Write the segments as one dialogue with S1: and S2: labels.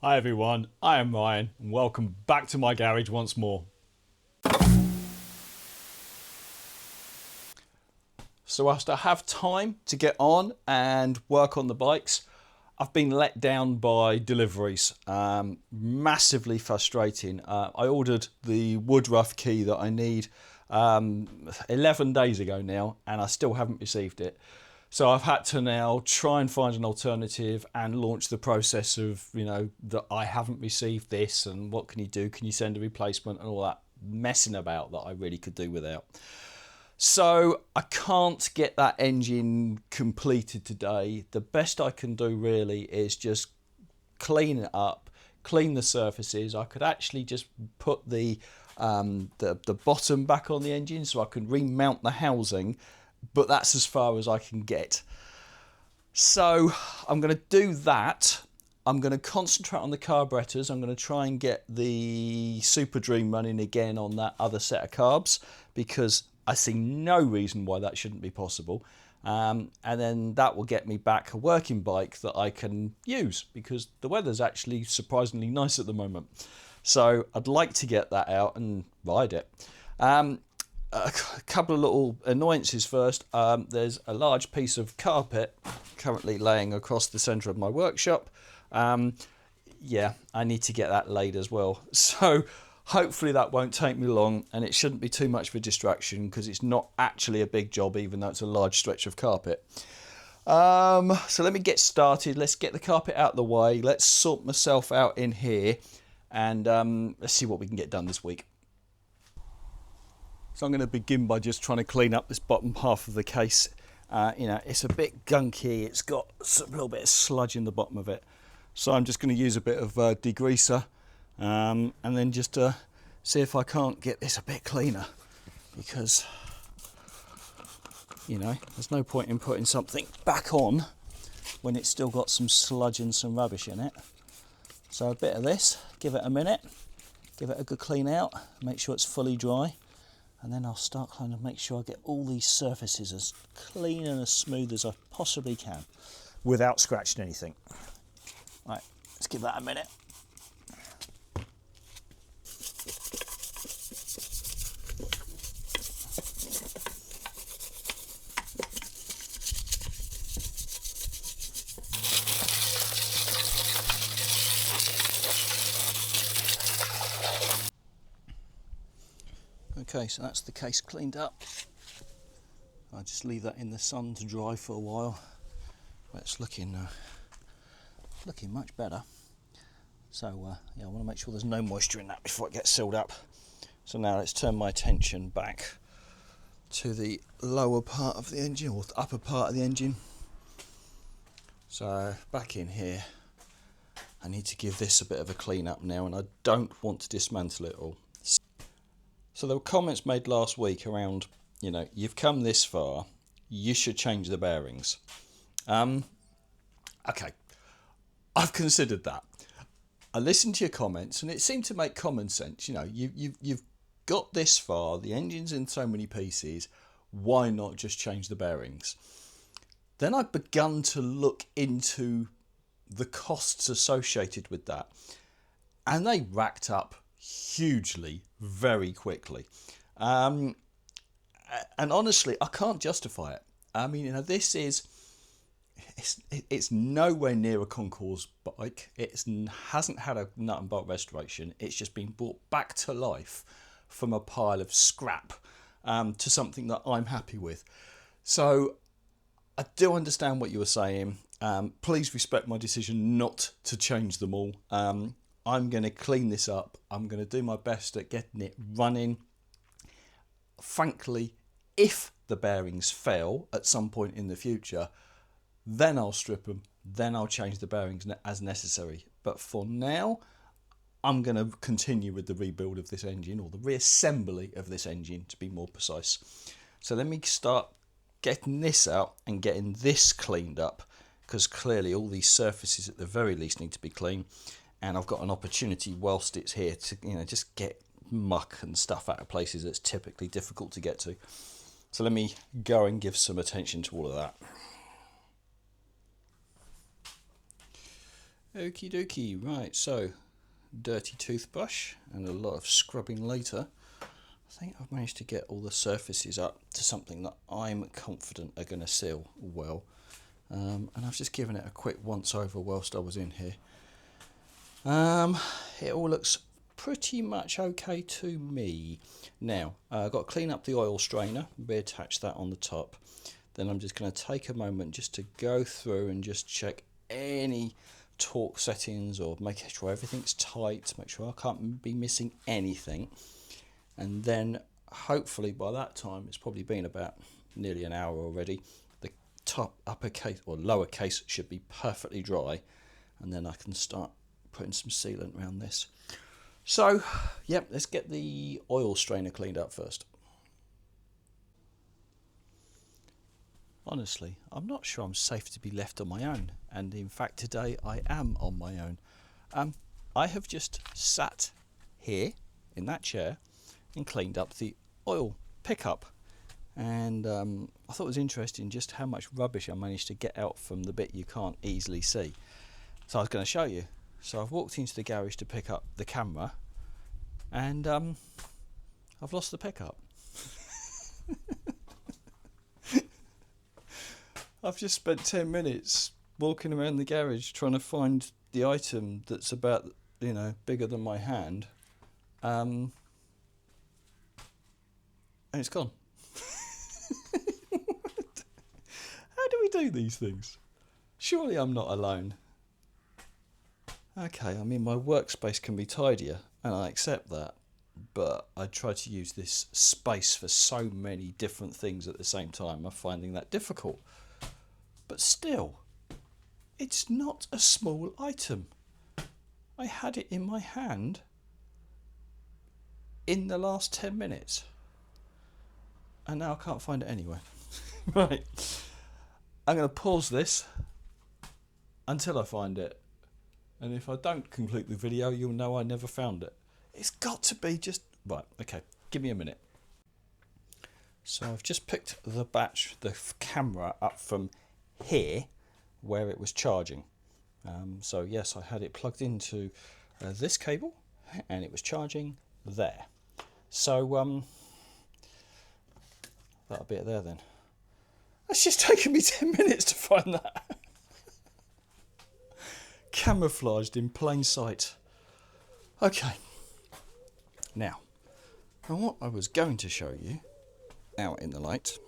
S1: Hi everyone, I am Ryan and welcome back to my garage once more. So whilst I have time to get on and work on the bikes, I've been let down by deliveries. Massively frustrating. I ordered the Woodruff key that I need 11 days ago now and I still haven't received it. So I've had to now try and find an alternative and launch the process of, that I haven't received this and what can you do? Can you send a replacement and all that messing about that I really could do without. So I can't get that engine completed today. The best I can do really is just clean it up, clean the surfaces. I could actually just put the bottom back on the engine so I can remount the housing, but that's as far as I can get. So I'm going to do that. I'm going to concentrate on the carburetors. I'm going to try and get the Superdream running again on that other set of carbs because I see no reason why that shouldn't be possible. And then that will get me back a working bike that I can use because the weather's actually surprisingly nice at the moment. So I'd like to get that out and ride it. A couple of little annoyances first. There's a large piece of carpet currently laying across the centre of my workshop. Yeah, I need to get that laid as well. So hopefully that won't take me long and it shouldn't be too much of a distraction because it's not actually a big job even though it's a large stretch of carpet. So let me get started. Let's get the carpet out of the way. Let's sort myself out in here and let's see what we can get done this week. So I'm going to begin by just trying to clean up this bottom half of the case. It's a bit gunky. It's got a little bit of sludge in the bottom of it. So I'm just going to use a bit of degreaser and then just see if I can't get this a bit cleaner because, there's no point in putting something back on when it's still got some sludge and some rubbish in it. So a bit of this, give it a minute, give it a good clean out, make sure it's fully dry. And then I'll start kind of make sure I get all these surfaces as clean and as smooth as I possibly can without scratching anything. Right, let's give that a minute. Okay, so that's the case cleaned up. I'll just leave that in the sun to dry for a while. But it's looking much better. So yeah, I want to make sure there's no moisture in that before it gets sealed up. So now let's turn my attention back to the lower part of the engine, or the upper part of the engine. So back in here, I need to give this a bit of a clean up now, and I don't want to dismantle it all. So there were comments made last week around, you've come this far, you should change the bearings. Okay, I've considered that. I listened to your comments and it seemed to make common sense. You've got this far, the engine's in so many pieces, why not just change the bearings? Then I've begun to look into the costs associated with that, and they racked up hugely very quickly, and honestly I can't justify it. I mean, this is it's nowhere near a concours bike. It hasn't had a nut and bolt restoration. It's just been brought back to life from a pile of scrap to something that I'm happy with. So I do understand what you were saying. Please respect my decision not to change them all. I'm going to clean this up. I'm going to do my best at getting it running. Frankly, if the bearings fail at some point in the future, then I'll strip them. Then I'll change the bearings as necessary. But for now, I'm going to continue with the rebuild of this engine, or the reassembly of this engine to be more precise. So let me start getting this out and getting this cleaned up, because clearly all these surfaces at the very least need to be clean. And I've got an opportunity whilst it's here to just get muck and stuff out of places that's typically difficult to get to. So let me go and give some attention to all of that. Okie dokie, right, so dirty toothbrush and a lot of scrubbing later. I think I've managed to get all the surfaces up to something that I'm confident are going to seal well. And I've just given it a quick once over whilst I was in here. It all looks pretty much okay to me. Now, I've got to clean up the oil strainer, reattach that on the top. Then I'm just going to take a moment just to go through and just check any torque settings or make sure everything's tight, make sure I can't be missing anything. And then hopefully by that time, it's probably been about nearly an hour already, the top upper case or lower case should be perfectly dry, and then I can start putting some sealant around this. So, yep, let's get the oil strainer cleaned up first. Honestly, I'm not sure I'm safe to be left on my own, and in fact today I am on my own. I have just sat here in that chair and cleaned up the oil pickup, and I thought it was interesting just how much rubbish I managed to get out from the bit you can't easily see. So I was going to show you. So I've walked into the garage to pick up the camera, and I've lost the pickup. I've just spent 10 minutes walking around the garage trying to find the item that's about, bigger than my hand, and it's gone. How do we do these things? Surely I'm not alone. Okay, I mean, my workspace can be tidier, and I accept that, but I try to use this space for so many different things at the same time. I'm finding that difficult. But still, it's not a small item. I had it in my hand in the last 10 minutes, and now I can't find it anywhere. Right, I'm going to pause this until I find it, and if I don't conclude the video, you'll know I never found it. It's got to be just... Right, okay, give me a minute. So I've just picked the camera up from here where it was charging. So yes, I had it plugged into this cable, and it was charging there. So that'll be it there then. That's just taken me 10 minutes to find that. Camouflaged in plain sight. Okay. Now, and what I was going to show you out in the light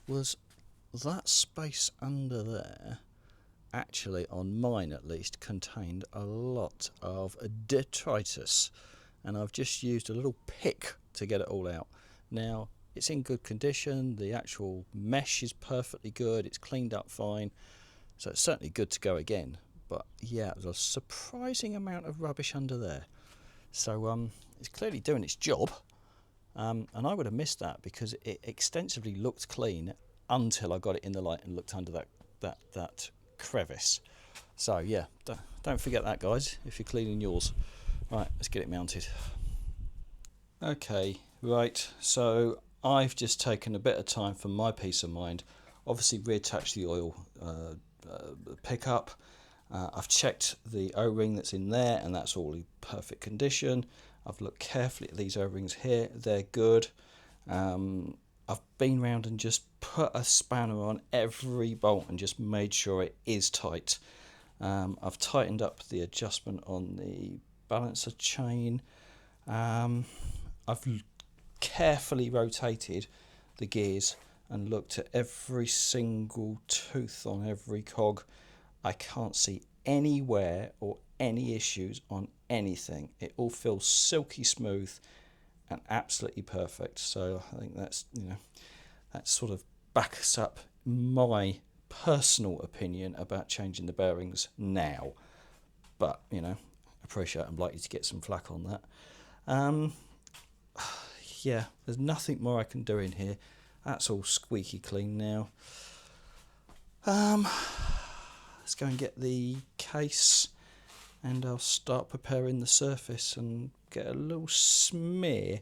S1: was that space under there actually, on mine at least, contained a lot of detritus, and I've just used a little pick to get it all out. Now, it's in good condition, the actual mesh is perfectly good, it's cleaned up fine, so it's certainly good to go again. But yeah, there's a surprising amount of rubbish under there. So it's clearly doing its job, and I would have missed that because it extensively looked clean until I got it in the light and looked under that crevice. So yeah, don't forget that, guys, if you're cleaning yours. Right, let's get it mounted. Okay, right, so I've just taken a bit of time for my peace of mind. Obviously reattached the oil pickup. I've checked the O-ring that's in there, and that's all in perfect condition. I've looked carefully at these O-rings here, they're good. I've been round and just put a spanner on every bolt and just made sure it is tight. I've tightened up the adjustment on the balancer chain. I've carefully rotated the gears and looked at every single tooth on every cog. I can't see any wear or any issues on anything. It all feels silky smooth and absolutely perfect. So I think that's, that sort of backs up my personal opinion about changing the bearings now. But, I appreciate I'm likely to get some flack on that. Yeah, there's nothing more I can do in here. That's all squeaky clean now. Let's go and get the case, and I'll start preparing the surface and get a little smear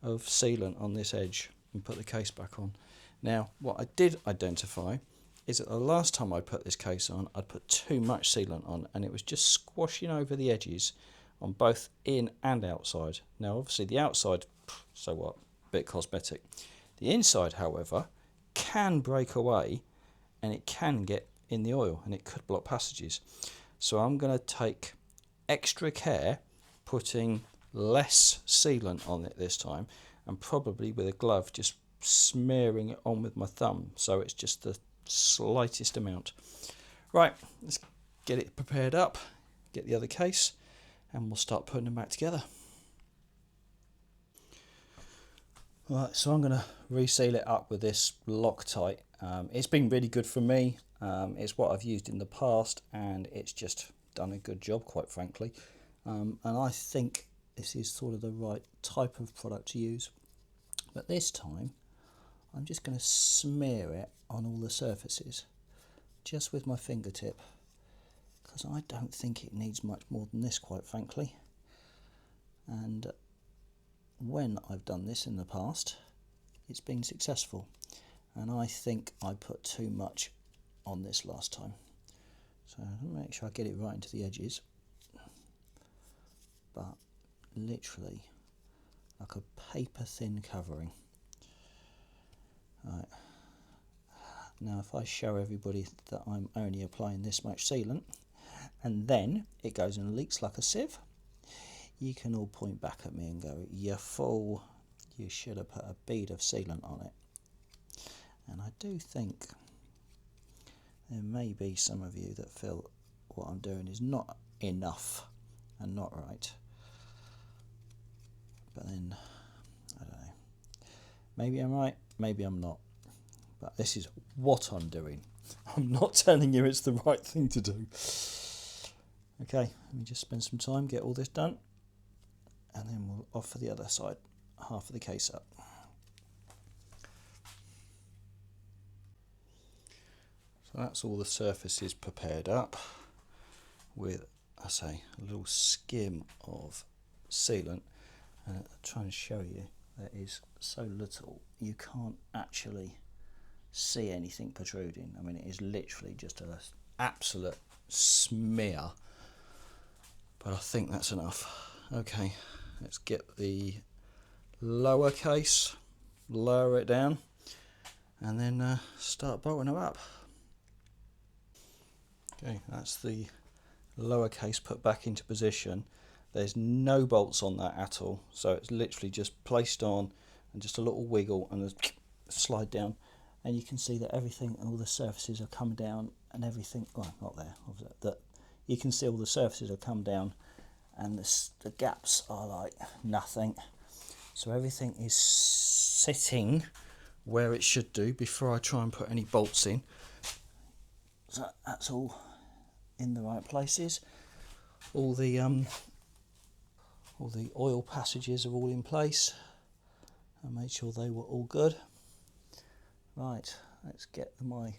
S1: of sealant on this edge and put the case back on. Now, what I did identify is that the last time I put this case on, I'd put too much sealant on and it was just squashing over the edges on both in and outside. Now obviously the outside, so what, bit cosmetic. The inside, however, can break away and it can get in the oil and it could block passages. So I'm going to take extra care putting less sealant on it this time, and probably with a glove just smearing it on with my thumb so it's just the slightest amount. Right, let's get it prepared up, get the other case, and we'll start putting them back together. Right, so I'm going to reseal it up with this Loctite. It's been really good for me. It's what I've used in the past and it's just done a good job, quite frankly. And I think this is sort of the right type of product to use. But this time I'm just going to smear it on all the surfaces just with my fingertip, because I don't think it needs much more than this, quite frankly. And when I've done this in the past, it's been successful, and I think I put too much on this last time, so let me make sure I get it right into the edges, but literally like a paper thin covering. Right, now if I show everybody that I'm only applying this much sealant and then it goes and leaks like a sieve, you can all point back at me and go, "You're fool, you should have put a bead of sealant on it." And I do think there may be some of you that feel what I'm doing is not enough and not right. But then, I don't know, maybe I'm right, maybe I'm not. But this is what I'm doing. I'm not telling you it's the right thing to do. Okay, let me just spend some time, get all this done, and then we'll offer the other side, half of the case up. So that's all the surfaces prepared up with, I say, a little skim of sealant. And I'm trying to show you, there is so little you can't actually see anything protruding. I mean, it is literally just an absolute smear, but I think that's enough. Okay, let's get the lower case, lower it down, and then start bolting them up. Okay, that's the lower case put back into position. There's no bolts on that at all, so it's literally just placed on and just a little wiggle and a slide down, and you can see that everything, all the surfaces have come down and everything, well, not there, that you can see all the surfaces have come down and the gaps are like nothing. So everything is sitting where it should do before I try and put any bolts in. So that's all in the right places. All the oil passages are all in place. I made sure they were all good. Right, let's get my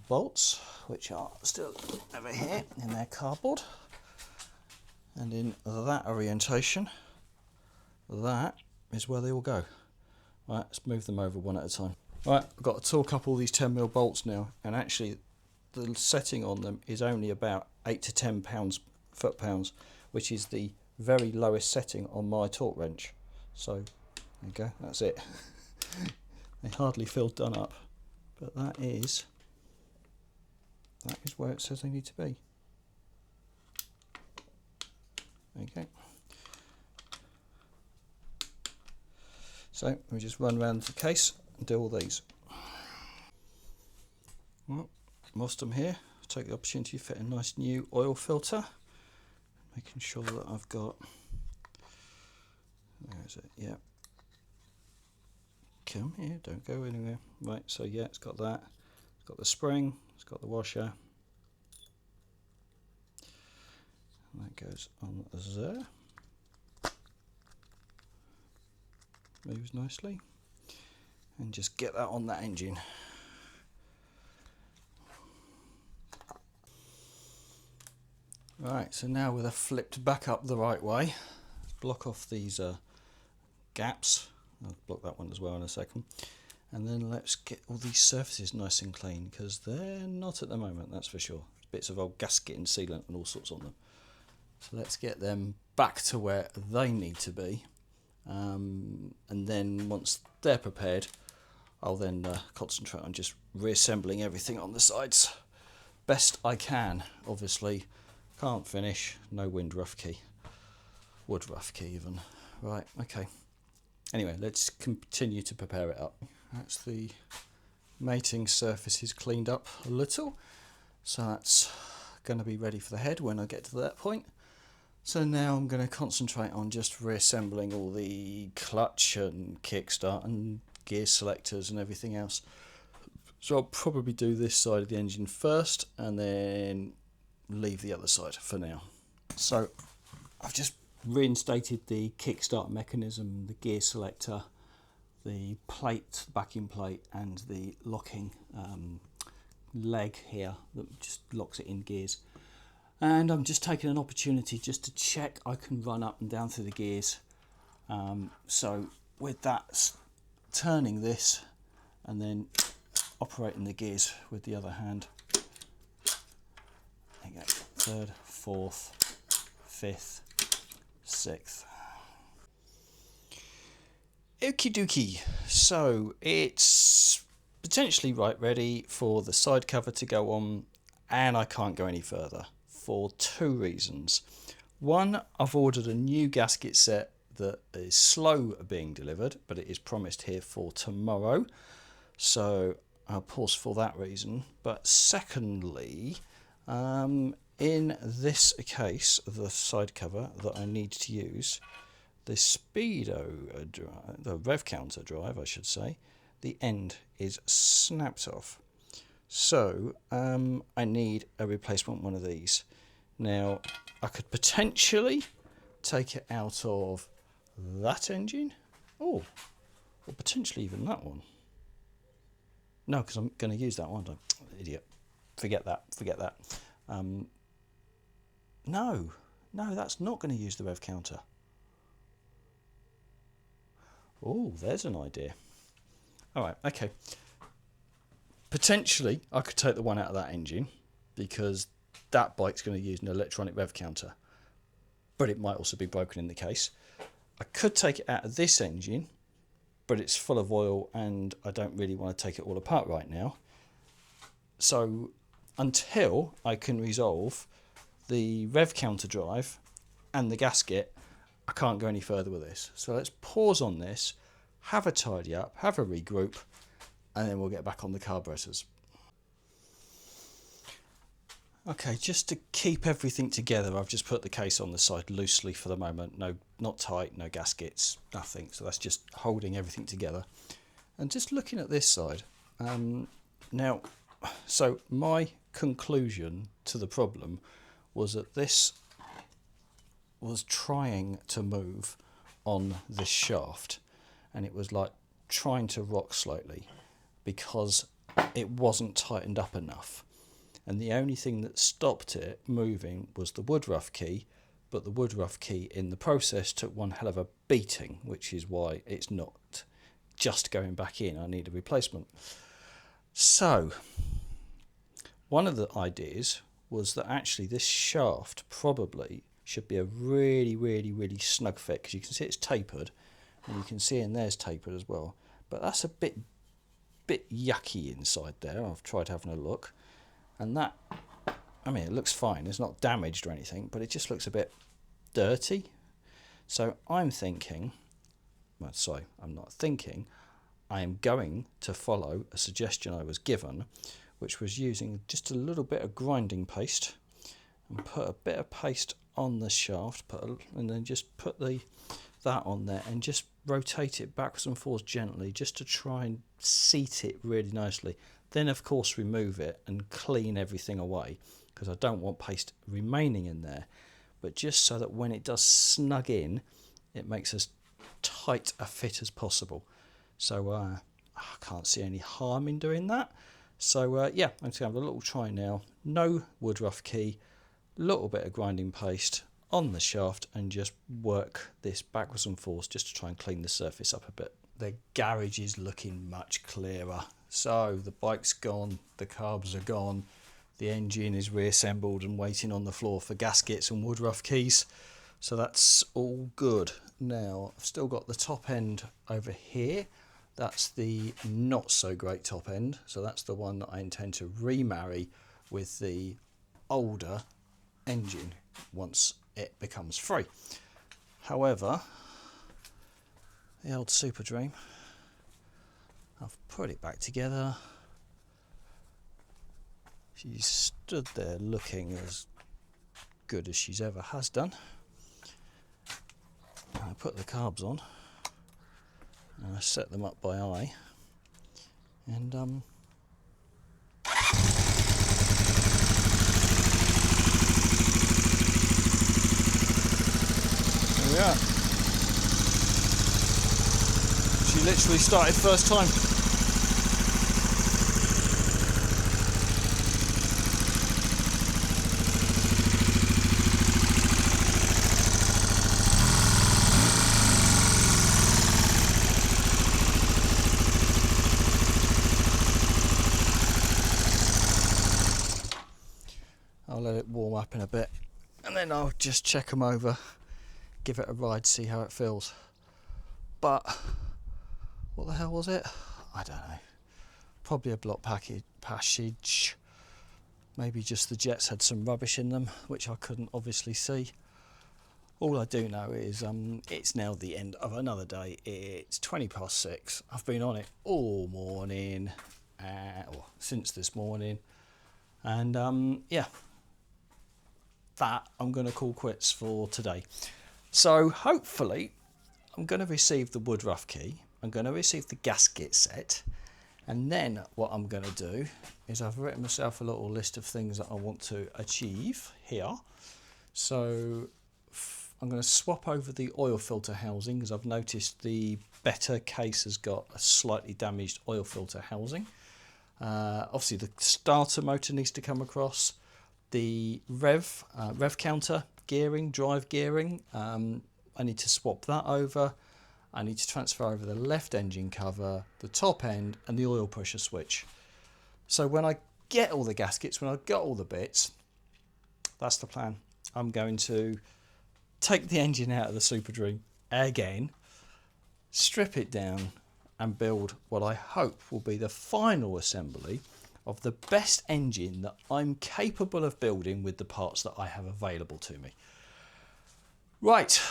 S1: bolts, which are still over here in their cardboard. And in that orientation, that is where they all go. Right, let's move them over one at a time. Right, I've got to torque up all these 10mm bolts now, and actually the setting on them is only about 8 to 10 foot-pounds, which is the very lowest setting on my torque wrench. So there you go, that's it. They hardly feel done up, but that is where it says they need to be. Okay. So we just run around the case and do all these. Well, whilst I'm here, I'll take the opportunity to fit a nice new oil filter, making sure that I've got, where is it? Yeah. Come here, don't go anywhere. Right, so yeah, it's got that. It's got the spring, it's got the washer. And that goes on there. Moves nicely. And just get that on that engine. Right, so now with a flipped back up the right way, block off these gaps. I'll block that one as well in a second. And then let's get all these surfaces nice and clean, because they're not at the moment, that's for sure. Bits of old gasket and sealant and all sorts on them. So let's get them back to where they need to be. And then once they're prepared, I'll then concentrate on just reassembling everything on the sides. Best I can, obviously. Can't finish, no wood rough key even. Right, okay. Anyway, let's continue to prepare it up. That's the mating surfaces cleaned up a little. So that's going to be ready for the head when I get to that point. So now I'm going to concentrate on just reassembling all the clutch and kickstart and gear selectors and everything else. So I'll probably do this side of the engine first and then leave the other side for now. So I've just reinstated the kickstart mechanism, the gear selector, the plate, backing plate, and the locking leg here that just locks it in gears. And I'm just taking an opportunity just to check I can run up and down through the gears. So with that, turning this and then operating the gears with the other hand. There you go. Third, fourth, fifth, sixth. Okie dokie. So it's potentially ready for the side cover to go on, and I can't go any further for two reasons. One, I've ordered a new gasket set that is slow being delivered, but it is promised here for tomorrow. So I'll pause for that reason. But secondly, in this case, the side cover that I need to use, the speedo drive, the rev counter drive, I should say, the end is snapped off. So I need a replacement one of these. Now, I could potentially take it out of that engine. Oh, or potentially even that one. No, because I'm going to use that one. Idiot. Forget that. No, that's not going to use the rev counter. Oh, there's an idea. All right, okay. Potentially, I could take the one out of that engine because that bike's going to use an electronic rev counter, but it might also be broken in the case. I could take it out of this engine, but it's full of oil and I don't really want to take it all apart right now. So until I can resolve the rev counter drive and the gasket, I can't go any further with this. So let's pause on this, have a tidy up, have a regroup, and then we'll get back on the carburetors. Okay, just to keep everything together, I've just put the case on the side loosely for the moment. No, not tight, no gaskets, nothing. So that's just holding everything together. And just looking at this side. Now, so my conclusion to the problem was that this was trying to move on this shaft. And it was like trying to rock slightly because it wasn't tightened up enough. And the only thing that stopped it moving was the wood rough key, but the wood rough key in the process took one hell of a beating, which is why it's not just going back in. I need a replacement. So one of the ideas was that actually this shaft probably should be a really snug fit, because you can see it's tapered, and you can see in there's tapered as well. But that's a bit yucky inside there. I've tried having a look. And that, I mean, it looks fine. It's not damaged or anything, but it just looks a bit dirty. So I'm thinking, well, sorry, I'm not thinking. I am going to follow a suggestion I was given, which was using just a little bit of grinding paste and put a bit of paste on the shaft, and then just put that on there and just rotate it backwards and forwards gently, just to try and seat it really nicely. Then, of course, remove it and clean everything away, because I don't want paste remaining in there. But just so that when it does snug in, it makes as tight a fit as possible. So I can't see any harm in doing that. So yeah, I'm going to have a little try now. No wood rough key, little bit of grinding paste on the shaft, and just work this backwards and forwards just to try and clean the surface up a bit. the garage is looking much clearer. So the bike's gone, the carbs are gone, the engine is reassembled and waiting on the floor for gaskets and woodruff keys. So that's all good. Now I've still got the top end over here. That's the not so great top end. So that's the one that I intend to remarry with the older engine once it becomes free. However, the old Superdream, I've put it back together. She's stood there looking as good as she's ever has done. I put the carbs on and I set them up by eye, and there we are. She literally started first time. I'll let it warm up in a bit and then I'll just check them over, give it a ride, see how it feels. But what the hell was it? I don't know. Probably a block passage. Maybe just the jets had some rubbish in them, which I couldn't obviously see. All I do know is it's now the end of another day. It's 6:20. I've been on it all morning, or since this morning. And yeah, that I'm going to call quits for today. So hopefully I'm going to receive the woodruff key, I'm going to receive the gasket set, and then what I'm going to do is I've written myself a little list of things that I want to achieve here. So I'm going to swap over the oil filter housing, because I've noticed the better case has got a slightly damaged oil filter housing. Obviously the starter motor needs to come across. The rev counter gearing, drive gearing, I need to swap that over. I need to transfer over the left engine cover, the top end, and the oil pusher switch. So when I get all the gaskets, when I've got all the bits, that's the plan. I'm going to take the engine out of the Superdream again, strip it down, and build what I hope will be the final assembly of the best engine that I'm capable of building with the parts that I have available to me. Right,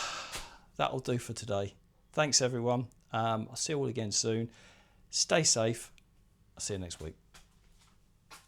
S1: that'll do for today. Thanks everyone. I'll see you all again soon. Stay safe. I'll see you next week.